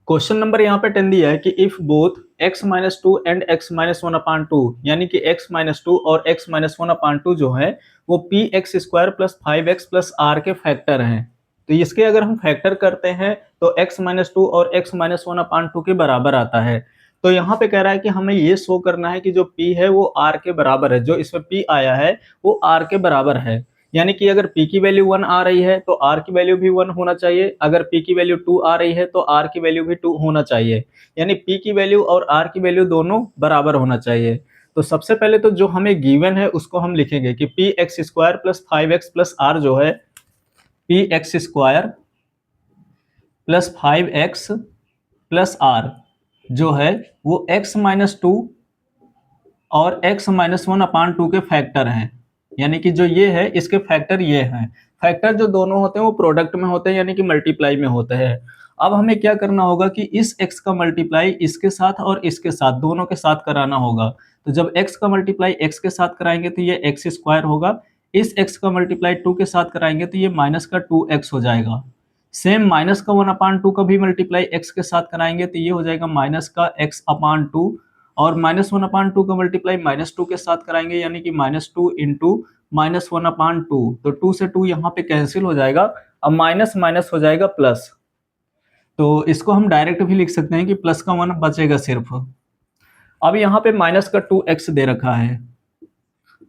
क्वेश्चन नंबर यहाँ पे 10 दिया है कि if both x-2 and x-1/2, यानी कि x-2 और x-1/2 जो है वो px² plus 5x plus r के फैक्टर हैं, तो इसके अगर हम फैक्टर करते हैं तो x-2 और x-1/2 के बराबर आता है। तो यहाँ पे कह रहा है कि हमें ये शो करना है कि जो p है वो r के बराबर है, जो इसमें p आया है वो r के बराबर है, यानी कि अगर p की वैल्यू 1 आ रही है तो r की वैल्यू भी 1 होना चाहिए, अगर p की वैल्यू 2 आ रही है तो r की वैल्यू भी 2 होना चाहिए, यानी p की वैल्यू और r की वैल्यू दोनों बराबर होना चाहिए। तो सबसे पहले तो जो हमें गिवन है उसको हम लिखेंगे कि px² plus 5x plus r जो है px² plus 5x plus r जो है वो x-2 और x-1/2 के फैक्टर हैं, यानी कि जो ये है इसके फैक्टर ये हैं। फैक्टर जो दोनों होते हैं वो प्रोडक्ट में होते हैं, यानी कि मल्टीप्लाई में होते हैं। अब हमें क्या करना होगा कि इस x का मल्टीप्लाई इसके साथ और इसके साथ दोनों के साथ कराना होगा। तो जब x का मल्टीप्लाई x के साथ कराएंगे तो ये x² होगा, इस x का मल्टीप्लाई 2 के साथ कराएंगे तो ये माइनस का 2x हो जाएगा। सेम माइनस का 1/2 का भी मल्टीप्लाई x के साथ कराएंगे तो ये हो जाएगा माइनस का x/2, और -1/2 का मल्टीप्लाई -2 के साथ कराएंगे यानी कि -2 इंटू -1/2, तो 2 से 2 यहाँ पे कैंसिल हो जाएगा, अब माइनस माइनस हो जाएगा प्लस, तो इसको हम डायरेक्ट भी लिख सकते हैं कि प्लस का 1 बचेगा सिर्फ। अब यहाँ पे माइनस का 2x दे रखा है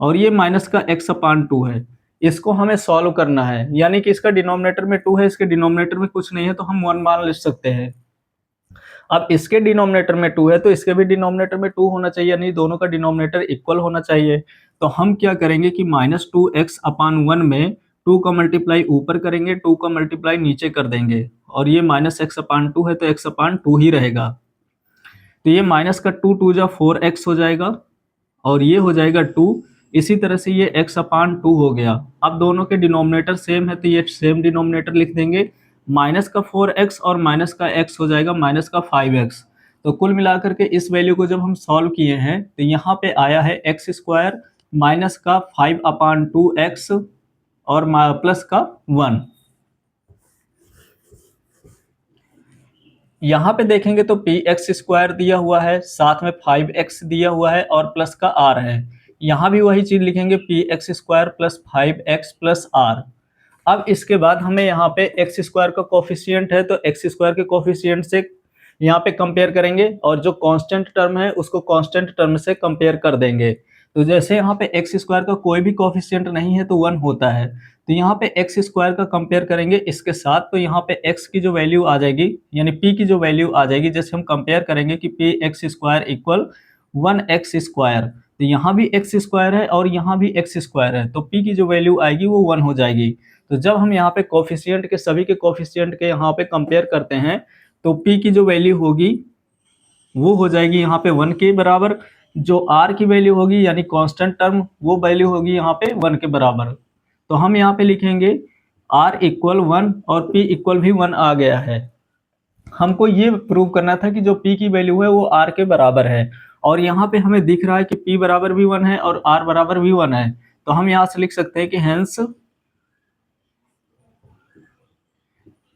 और ये माइनस का x/2 है, इसको हमें सॉल्व करना है, यानी कि इसका डिनोमिनेटर में 2 है, इसके डिनोमिनेटर में कुछ नहीं है तो हम 1 मान ले सकते हैं। अब इसके डिनोमिनेटर में 2 है तो इसके भी डिनोमिनेटर में 2 होना चाहिए, यानी दोनों का डिनोमिनेटर इक्वल होना चाहिए। तो हम क्या करेंगे कि -2x/1 में 2 का मल्टीप्लाई ऊपर करेंगे, 2 का मल्टीप्लाई नीचे कर देंगे, और ये -x/2 है तो x/2 ही रहेगा। तो ये माइनस का 2 2 जा 4x हो जाएगा और ये हो जाएगा 2, इसी तरह से ये x/2 हो गया। अब दोनों के डिनोमिनेटर सेम है तो ये सेम डिनोमिनेटर लिख देंगे, माइनस का 4x और माइनस का x हो जाएगा माइनस का 5x। तो कुल मिलाकर के इस वैल्यू को जब हम सॉल्व किए हैं तो यहाँ पे आया है x² माइनस का 5/2x और प्लस का 1। यहाँ पे देखेंगे तो px² दिया हुआ है, साथ में 5x दिया हुआ है और प्लस का r है, यहाँ भी वही चीज लिखेंगे px² plus 5x plus r। अब इसके बाद हमें यहाँ पे एक्स स्क्वायर का कोफिशिएंट है, तो एक्स स्क्वायर के कोफिशिएंट से यहाँ पे कंपेयर करेंगे और जो कांस्टेंट टर्म है उसको कांस्टेंट टर्म से कंपेयर कर देंगे। तो जैसे यहाँ पे एक्स स्क्वायर का कोई भी कोफिशिएंट नहीं है तो 1 होता है, तो यहाँ पे एक्स स्क्वायर का कंपेयर करेंगे इसके साथ, तो यहाँ पे एक्स की जो वैल्यू आ जाएगी यानी पी की जो वैल्यू आ जाएगी, जैसे हम कंपेयर करेंगे कि P x square equal 1x square, तो यहाँ भी एक्स स्क्वायर है और यहाँ भी एक्स स्क्वायर है, तो पी की जो वैल्यू आएगी वो 1 हो जाएगी। तो जब हम यहाँ पे कोफिशिएंट के सभी के कोफिशिएंट के यहाँ पे कंपेयर करते हैं तो p की जो वैल्यू होगी वो हो जाएगी यहाँ पे 1 के बराबर, जो r की वैल्यू होगी यानी कांस्टेंट टर्म वो वैल्यू होगी यहाँ पे 1 के बराबर। तो हम यहाँ पे लिखेंगे r इक्वल 1 और p इक्वल भी 1 आ गया है। हमको ये प्रूव करना था कि जो p की वैल्यू है वो r के बराबर है, और यहाँ पे हमें दिख रहा है कि p बराबर भी 1 है और r बराबर भी 1 है, तो हम यहाँ से लिख सकते हैं कि हेंस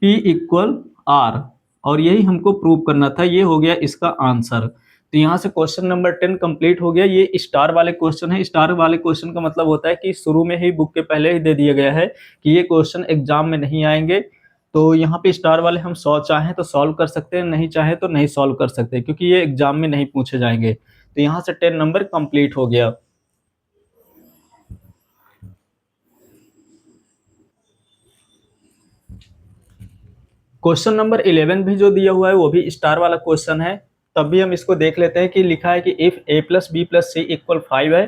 p इक्वल r, और यही हमको प्रूव करना था। ये हो गया इसका आंसर। तो यहाँ से क्वेश्चन नंबर 10 कंप्लीट हो गया। ये स्टार वाले क्वेश्चन है। स्टार वाले क्वेश्चन का मतलब होता है कि शुरू में ही बुक के पहले ही दे दिया गया है कि ये क्वेश्चन एग्जाम में नहीं आएंगे, तो यहाँ पे स्टार वाले हम चाहें तो सॉल्व कर सकते हैं, नहीं चाहे तो नहीं सॉल्व कर सकते, क्योंकि ये एग्जाम में नहीं पूछे जाएंगे। तो यहाँ से 10 नंबर कंप्लीट हो गया। क्वेश्चन नंबर 11 भी जो दिया हुआ है वो भी स्टार वाला क्वेश्चन है, तब भी हम इसको देख लेते हैं कि लिखा है कि if a plus B plus C equal 5 है,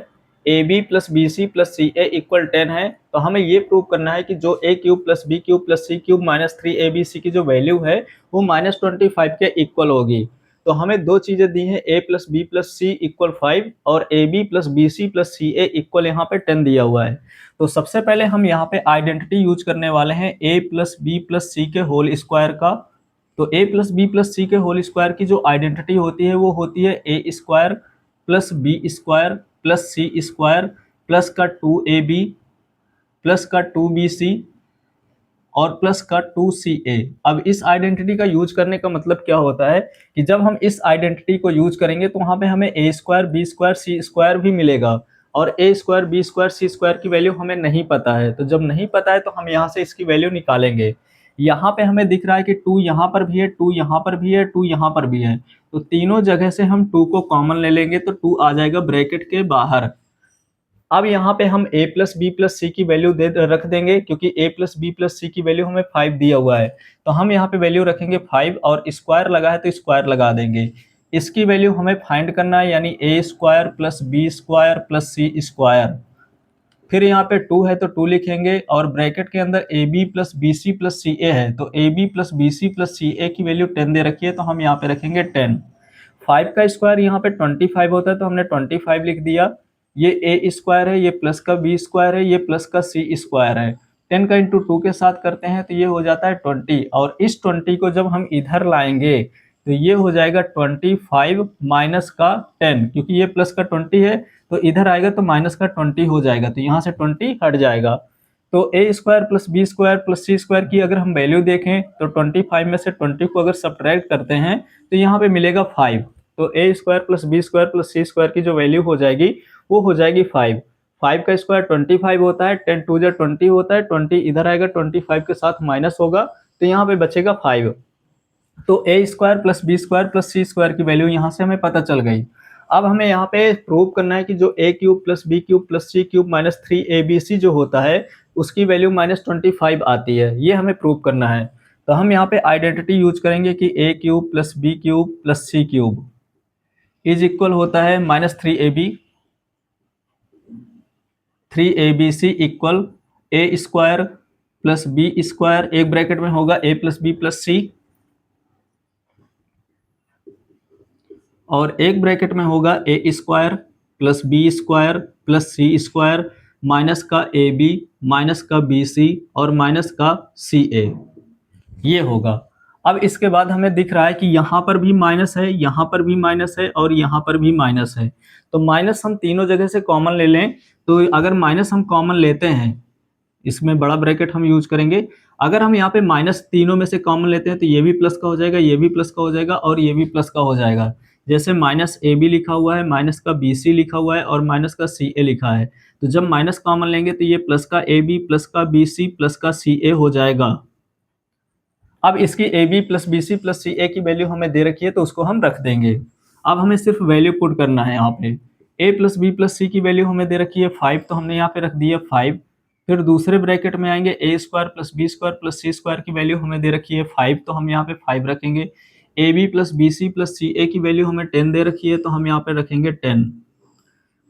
A B plus B C plus C A equal 10 है, तो हमें ये प्रूव करना है कि जो a cube plus B cube plus C cube minus 3abc की जो वैल्यू है वो -25 के इक्वल होगी। तो हमें दो चीजें दी हैं, a plus B plus C equal 5 और a B plus B C plus C A equal यहाँ पे 10 दिया हुआ है। तो सबसे पहले हम यहाँ पे आइडेंटिटी यूज करने वाले हैं a प्लस बी प्लस सी के होल स्क्वायर का। तो a प्लस बी प्लस सी के होल स्क्वायर की जो आइडेंटिटी होती है वो होती है a square plus B square plus C square plus का 2ab प्लस का 2bc और प्लस का 2ca। अब इस आइडेंटिटी का यूज करने का मतलब क्या होता है कि जब हम इस आइडेंटिटी को यूज करेंगे तो वहाँ पे हमें a square b square c square भी मिलेगा, और a square b square c square की वैल्यू हमें नहीं पता है। तो जब नहीं पता है तो हम यहाँ से इसकी वैल्यू निकालेंगे। यहाँ पे हमें दिख रहा है कि 2 यहाँ पर भी है, 2 यहाँ पर भी है, 2 यहाँ पर भी है, तो तीनों जगह से हम 2 को कॉमन ले लेंगे तो 2 आ जाएगा ब्रैकेट के बाहर। अब यहाँ पे हम a प्लस बी प्लस सी की वैल्यू रख देंगे, क्योंकि a प्लस बी प्लस सी की वैल्यू हमें 5 दिया हुआ है, तो हम यहाँ पे वैल्यू रखेंगे 5 और स्क्वायर लगा है तो स्क्वायर लगा देंगे। इसकी वैल्यू हमें फाइंड करना है, यानी a square plus B square plus C square. फिर यहाँ पे 2 है तो 2 लिखेंगे, और ब्रैकेट के अंदर A B plus B C plus C A है, तो A B plus B C plus C A की वैल्यू 10 दे रखी है, तो हम यहाँ पे रखेंगे 10। 5 का स्क्वायर यहाँ पे 25 होता है तो हमने 25 लिख दिया। ये ए स्क्वायर है, ये प्लस का बी स्क्वायर है, ये प्लस का सी स्क्वायर है। 10 का इंटू 2 के साथ करते हैं तो ये हो जाता है 20, और इस 20 को जब हम इधर लाएंगे तो ये हो जाएगा 25 माइनस का 10, क्योंकि ये प्लस का 20 है तो इधर आएगा तो माइनस का 20 हो जाएगा, तो यहाँ से 20 हट जाएगा। तो A square plus B square plus C square की अगर हम वैल्यू देखें तो 25 में से 20 को अगर सब्ट्रैक्ट करते हैं तो यहाँ पे मिलेगा 5। तो A square plus B square plus C square की जो वैल्यू हो जाएगी वो हो जाएगी 5। 5 का स्क्वायर 25 होता है, 10 2 20 होता है, 20 इधर आएगा 25 के साथ माइनस होगा तो यहाँ पे बचेगा 5। तो A square plus B square plus C square की वैल्यू यहाँ से हमें पता चल गई। अब हमें यहाँ पे प्रूव करना है कि जो A cube plus B cube plus C cube minus 3abc जो होता है उसकी वैल्यू -25 आती है, ये हमें प्रूव करना है। तो हम यहाँ पे आइडेंटिटी यूज करेंगे कि A cube plus B cube plus C cube is equal होता है -3abc equal A square plus B square, एक ब्रैकेट में होगा A plus B plus C, और एक ब्रैकेट में होगा A square plus B square plus C square minus का ए बी माइनस का बी सी और माइनस का सी ए, ये होगा। अब इसके बाद हमें दिख रहा है कि यहाँ पर भी माइनस है, यहाँ पर भी माइनस है और यहाँ पर भी माइनस है, तो माइनस हम तीनों जगह से कॉमन ले लें। तो अगर माइनस हम कॉमन लेते हैं, इसमें बड़ा ब्रैकेट हम यूज करेंगे, अगर हम यहाँ पे माइनस तीनों में से कॉमन लेते हैं तो ये भी प्लस का हो जाएगा, ये भी प्लस का हो जाएगा और ये भी प्लस का हो जाएगा। जैसे माइनस ए बी लिखा हुआ है, माइनस का बी सी लिखा हुआ है और माइनस का सी ए लिखा है, तो जब माइनस कॉमन लेंगे तो ये प्लस का ए बी प्लस का बी सी प्लस का सी ए हो जाएगा। अब इसकी A B plus B C plus C A की वैल्यू हमें दे रखी है तो उसको हम रख देंगे। अब हमें सिर्फ वैल्यू पुट करना है यहाँ पे। ए प्लस बी प्लस सी की वैल्यू हमें दे रखी है 5, तो हमने यहाँ पे रख दी है 5। फिर दूसरे ब्रैकेट में आएंगे A square plus B square plus C square की वैल्यू हमें दे रखी है 5, तो हम यहाँ पे 5 रखेंगे। A B plus B C plus C A की वैल्यू हमें 10 दे रखी है, तो हम यहाँ पे रखेंगे 10।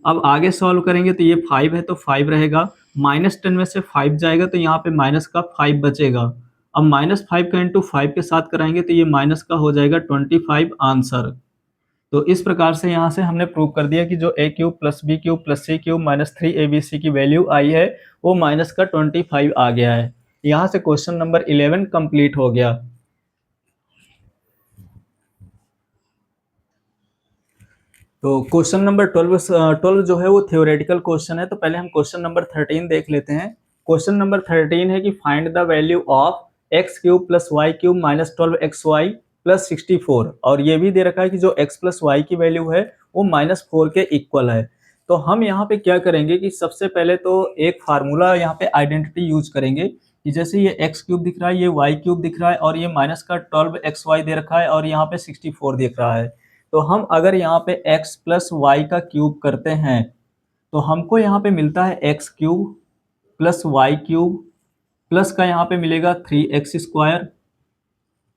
अब आगे सॉल्व करेंगे तो ये 5 है तो 5 रहेगा, -10 में से 5 जाएगा तो यहाँ पे माइनस का 5 बचेगा। अब -5 का इंटू 5 के साथ कराएंगे तो ये माइनस का हो जाएगा 25 आंसर। तो इस प्रकार से यहाँ से हमने प्रूव कर दिया कि जो A cube plus B cube plus C cube minus 3abc की वैल्यू आई है वो माइनस का 25 आ गया है। यहाँ से क्वेश्चन नंबर 11 कंप्लीट हो गया। तो क्वेश्चन नंबर 12 जो है वो थ्योरेटिकल क्वेश्चन है, तो पहले हम क्वेश्चन नंबर 13 देख लेते हैं। क्वेश्चन नंबर 13 है कि find the value of x cube plus y cube minus 12xy plus 64, और ये भी दे रखा है कि जो x प्लस वाई की वैल्यू है वो -4 के इक्वल है। तो हम यहाँ पे क्या करेंगे कि सबसे पहले तो एक फार्मूला यहाँ पे आइडेंटिटी यूज करेंगे कि जैसे ये एक्स क्यूब दिख रहा है, ये वाई क्यूब दिख रहा है और ये माइनस का 12xy दे रखा है और यहाँ पे 64 दिख रहा है। तो हम अगर यहाँ पे x प्लस वाई का क्यूब करते हैं तो हमको यहाँ पे मिलता है x cube plus y cube plus का यहाँ पे मिलेगा 3x स्क्वायर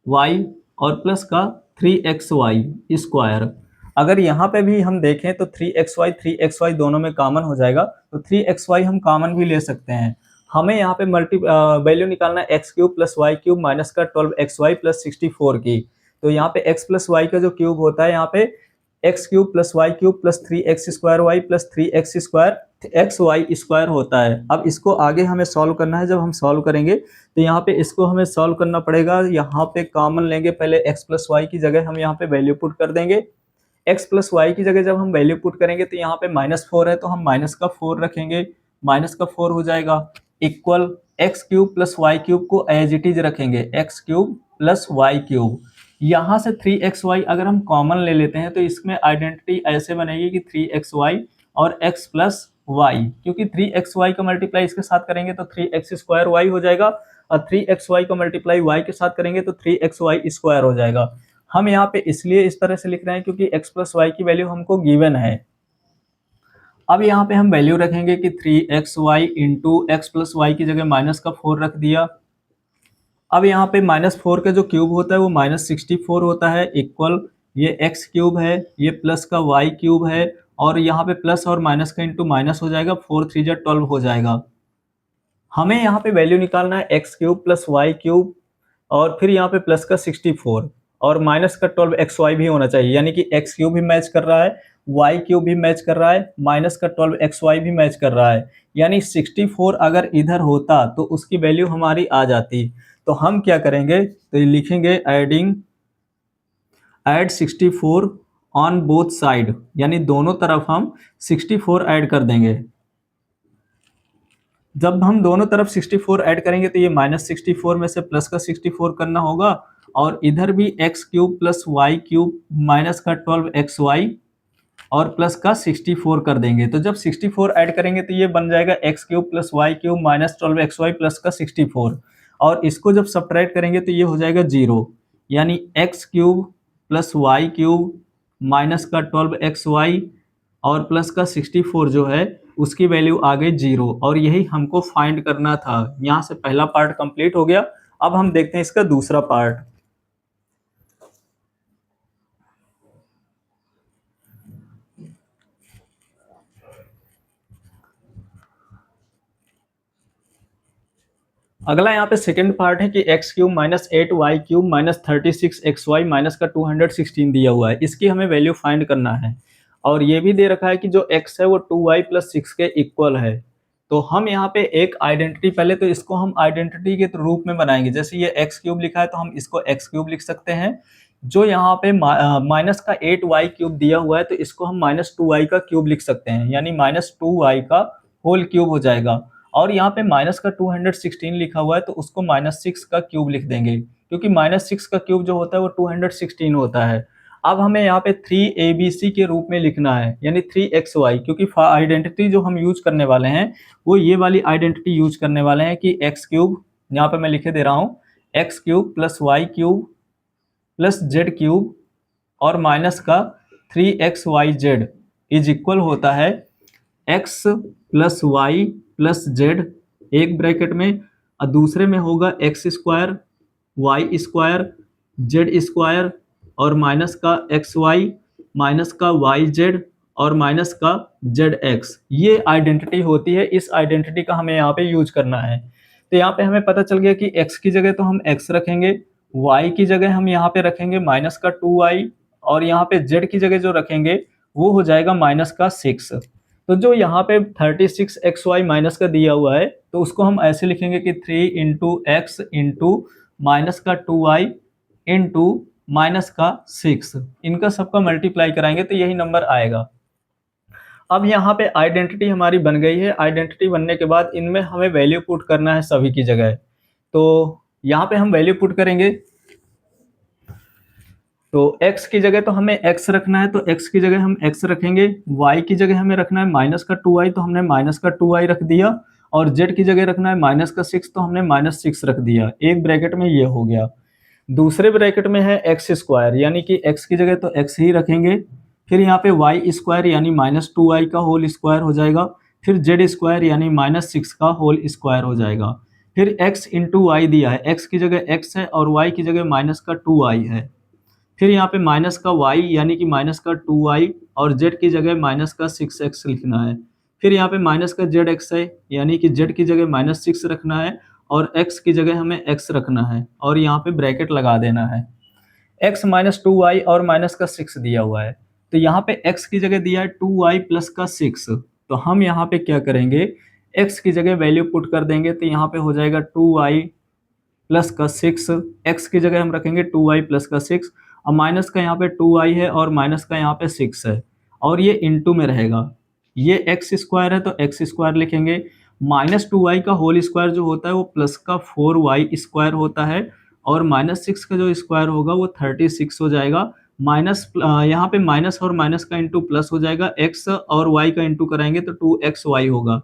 y और प्लस का 3xy स्क्वायर। अगर यहाँ पे भी हम देखें तो 3xy दोनों में कॉमन हो जाएगा, तो 3xy हम कॉमन भी ले सकते हैं। हमें यहाँ पे वैल्यू निकालना है x cube plus y cube minus का 12xy प्लस 64 की। तो यहाँ पे x प्लस वाई का जो क्यूब होता है यहाँ पे x cube plus y cube plus 3x square y plus 3x square x y square होता है। अब इसको आगे हमें सॉल्व करना है। जब हम सॉल्व करेंगे तो यहाँ पे इसको हमें सॉल्व करना पड़ेगा। यहाँ पे कॉमन लेंगे, पहले x प्लस वाई की जगह हम यहाँ पे वैल्यू पुट कर देंगे। x प्लस वाई की जगह जब हम वैल्यू पुट करेंगे तो यहाँ पे -4 है तो हम माइनस का 4 रखेंगे, माइनस का 4 हो जाएगा equal x cube plus y cube को एज इट इज रखेंगे, x cube plus y cube. यहाँ से 3xy अगर हम कॉमन ले लेते हैं तो इसमें आइडेंटिटी ऐसे बनेगी कि 3xy और x प्लस वाई, क्योंकि 3xy का मल्टीप्लाई इसके साथ करेंगे तो 3x स्क्वायर वाई हो जाएगा और 3xy का मल्टीप्लाई y के साथ करेंगे तो 3xy स्क्वायर हो जाएगा। हम यहाँ पे इसलिए इस तरह से लिख रहे हैं क्योंकि x प्लस वाई की वैल्यू हमको गिवन है। अब यहाँ पे हम वैल्यू रखेंगे कि 3xy into x plus Y की जगह माइनस का 4 रख दिया। अब यहाँ पे -4 का जो क्यूब होता है वो -64 होता है इक्वल ये x क्यूब है, ये प्लस का y क्यूब है और यहाँ पे प्लस और माइनस का इंटू माइनस हो जाएगा, 4 3 जा 12 हो जाएगा। हमें यहाँ पे वैल्यू निकालना है x cube plus y cube और फिर यहाँ पे प्लस का 64 और माइनस का 12xy भी होना चाहिए, यानी कि x क्यूब भी मैच कर रहा है, y क्यूब भी मैच कर रहा है, माइनस का 12xy भी मैच कर रहा है। यानी 64 अगर इधर होता तो उसकी वैल्यू हमारी आ जाती। तो हम क्या करेंगे तो लिखेंगे ऐड 64 ऑन बोथ साइड, यानी दोनों तरफ हम 64 ऐड कर देंगे। जब हम दोनों तरफ 64 ऐड करेंगे तो ये -64 में से प्लस का 64 करना होगा और इधर भी x cube plus y cube minus का 12xy और प्लस का 64 कर देंगे। तो जब 64 ऐड करेंगे तो ये बन जाएगा x cube plus y cube minus 12xy plus का 64 और इसको जब सब्ट्रैक्ट करेंगे तो ये हो जाएगा 0, यानी x cube plus y cube minus का 12xy और प्लस का 64 जो है उसकी वैल्यू आ गई 0 और यही हमको फाइंड करना था। यहाँ से पहला पार्ट कंप्लीट हो गया। अब हम देखते हैं इसका दूसरा पार्ट। अगला यहाँ पे सेकंड पार्ट है कि x cube minus 8y cube minus 36xy minus का 216 दिया हुआ है, इसकी हमें वैल्यू फाइंड करना है। और ये भी दे रखा है कि जो x है वो 2y प्लस 6 के इक्वल है। तो हम यहाँ पे एक आइडेंटिटी, पहले तो इसको हम आइडेंटिटी के रूप में बनाएंगे। जैसे ये एक्स क्यूब लिखा है तो हम इसको एक्स क्यूब लिख सकते हैं। जो यहाँ पे माइनस का 8y क्यूब दिया हुआ है तो इसको हम -2y का क्यूब लिख सकते हैं, यानी -2y का होल क्यूब हो जाएगा। और यहाँ पे माइनस का 216 लिखा हुआ है तो उसको -6 का क्यूब लिख देंगे, क्योंकि -6 का क्यूब जो होता है वो 216 होता है। अब हमें यहाँ पे 3abc के रूप में लिखना है, यानी 3xy, क्योंकि आइडेंटिटी जो हम यूज करने वाले हैं वो ये वाली आइडेंटिटी यूज करने वाले हैं कि एक्स क्यूब, यहाँ पे मैं लिखे दे रहा हूँ, x cube plus y cube plus z cube और माइनस का 3xyz इज इक्वल होता है x plus y plus z एक ब्रैकेट में, और दूसरे में होगा x square y square z square और माइनस का एक्स वाई माइनस का वाई जेड और माइनस का जेड एक्स। ये आइडेंटिटी होती है, इस आइडेंटिटी का हमें यहाँ पे यूज करना है। तो यहाँ पे हमें पता चल गया कि x की जगह तो हम x रखेंगे, y की जगह हम यहाँ पे रखेंगे माइनस का 2y और यहाँ पे z की जगह जो रखेंगे वो हो जाएगा माइनस का 6। तो जो यहाँ पे 36xy माइनस का दिया हुआ है तो उसको हम ऐसे लिखेंगे कि 3 इंटू एक्स इंटू माइनस का 2y इंटू माइनस का 6, इनका सबका मल्टीप्लाई कराएंगे तो यही नंबर आएगा। अब यहाँ पे आइडेंटिटी हमारी बन गई है। आइडेंटिटी बनने के बाद इनमें हमें वैल्यू पुट करना है सभी की जगह। तो यहाँ पे हम वैल्यू पुट करेंगे, तो x की जगह तो हमें x रखना है, तो x की जगह हम x रखेंगे, y की जगह हमें रखना है माइनस का 2y तो हमने माइनस का 2y रख दिया, और z की जगह रखना है माइनस का 6 तो हमने माइनस 6 रख दिया। एक ब्रैकेट में ये हो गया। दूसरे ब्रैकेट में है एक्स स्क्वायर, यानी कि x की जगह तो x ही रखेंगे, फिर यहाँ पे वाई स्क्वायर यानी माइनस 2y का होल स्क्वायर हो जाएगा, फिर जेड स्क्वायर यानी माइनस 6 का होल स्क्वायर हो जाएगा, फिर x इंटू वाई दिया है, x की जगह x है और y की जगह माइनस का 2y है, फिर यहाँ पे माइनस का y यानी कि माइनस का 2y और z की जगह माइनस का 6x लिखना है, फिर यहाँ पे माइनस का zx है यानी कि z की जगह माइनस 6 रखना है और x की जगह हमें x रखना है और यहाँ पे ब्रैकेट लगा देना है। x माइनस 2y और माइनस का 6 दिया हुआ है, तो यहाँ पे x की जगह दिया है 2y प्लस का 6, तो हम यहाँ पे क्या करेंगे, x की जगह वैल्यू पुट कर देंगे, तो यहाँ पे हो जाएगा 2y प्लस का 6, x की जगह हम रखेंगे 2y प्लस का 6 और माइनस का यहाँ पे 2y है और माइनस का यहाँ पे 6 है और ये इंटू में रहेगा, ये एक्स स्क्वायर है तो एक्स स्क्वायर लिखेंगे, माइनस 2y का होल स्क्वायर जो होता है वो प्लस का 4y स्क्वायर होता है और माइनस 6 का जो स्क्वायर होगा वो 36 हो जाएगा। माइनस यहाँ पे माइनस और माइनस का इंटू प्लस हो जाएगा, x और y का इंटू कराएंगे तो 2xy होगा।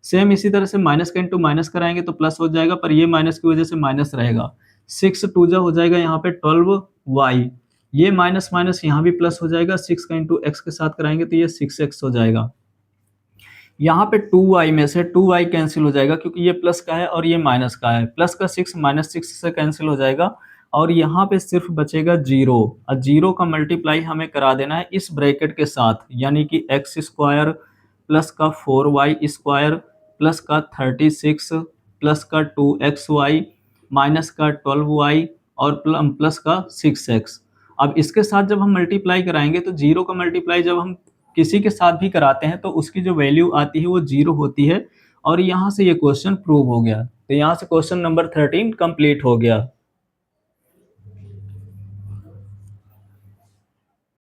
सेम इसी तरह से माइनस का इंटू माइनस कराएंगे तो प्लस हो जाएगा, पर ये माइनस की वजह से माइनस रहेगा, 6 2 जा हो जाएगा यहाँ पे 12y, ये माइनस माइनस यहाँ भी प्लस हो जाएगा, 6 का इंटू एक्स के साथ कराएंगे तो ये 6x हो जाएगा। यहाँ पे 2y में से 2y कैंसिल हो जाएगा क्योंकि ये प्लस का है और ये माइनस का है, प्लस का 6 माइनस 6 से कैंसिल हो जाएगा और यहाँ पे सिर्फ बचेगा 0 और 0 का मल्टीप्लाई हमें करा देना है इस ब्रैकेट के साथ, यानी कि एक्स स्क्वायर प्लस का 4y स्क्वायर प्लस का 36 प्लस का 2xy माइनस का 12y और प्लस का 6x। अब इसके साथ जब हम मल्टीप्लाई कराएंगे तो 0 का मल्टीप्लाई जब हम किसी के साथ भी कराते हैं तो उसकी जो वैल्यू आती है वो 0 होती है और यहाँ से ये क्वेश्चन प्रूव हो गया। तो यहाँ से क्वेश्चन नंबर 13 कंप्लीट हो गया।